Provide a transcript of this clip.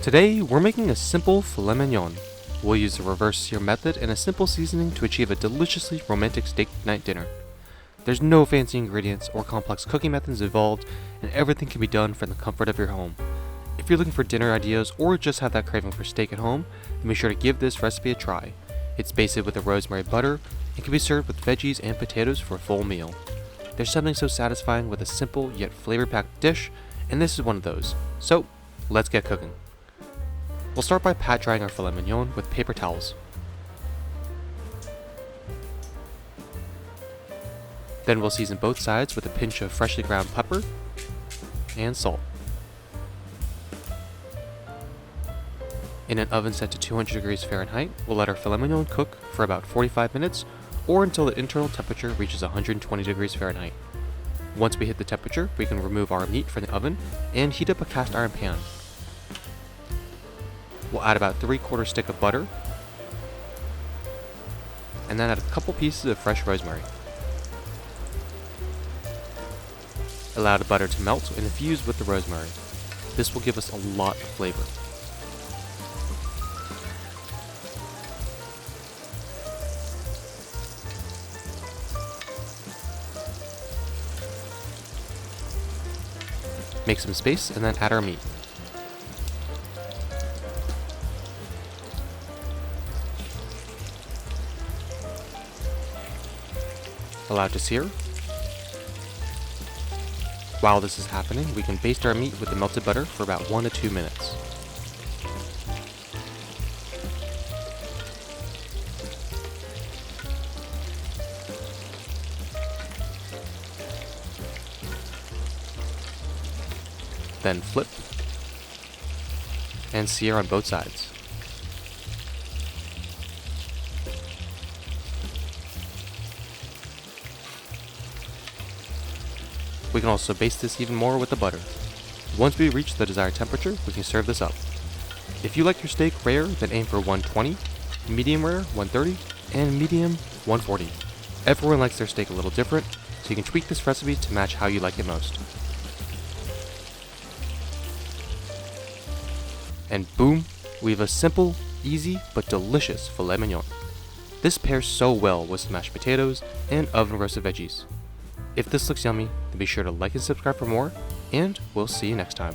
Today, we're making a simple filet mignon. We'll use the reverse sear method and a simple seasoning to achieve a deliciously romantic steak night dinner. There's no fancy ingredients or complex cooking methods involved, and everything can be done from the comfort of your home. If you're looking for dinner ideas or just have that craving for steak at home, then be sure to give this recipe a try. It's basted with a rosemary butter and can be served with veggies and potatoes for a full meal. There's something so satisfying with a simple yet flavor-packed dish, and this is one of those. So, let's get cooking. We'll start by pat drying our filet mignon with paper towels. Then we'll season both sides with a pinch of freshly ground pepper and salt. In an oven set to 200 degrees Fahrenheit, we'll let our filet mignon cook for about 45 minutes or until the internal temperature reaches 120 degrees Fahrenheit. Once we hit the temperature, we can remove our meat from the oven and heat up a cast iron pan. We'll add about 3/4 stick of butter, and then add a couple pieces of fresh rosemary. Allow the butter to melt and infuse with the rosemary. This will give us a lot of flavor. Make some space and then add our meat. Allow it to sear. While this is happening, we can baste our meat with the melted butter for about 1 to 2 minutes. Then flip and sear on both sides. We can also baste this even more with the butter. Once we reach the desired temperature, we can serve this up. If you like your steak rare, then aim for 120, medium rare 130, and medium 140. Everyone likes their steak a little different, so you can tweak this recipe to match how you like it most. And boom, we have a simple, easy, but delicious filet mignon. This pairs so well with some mashed potatoes and oven roasted veggies. If this looks yummy, then be sure to like and subscribe for more, and we'll see you next time.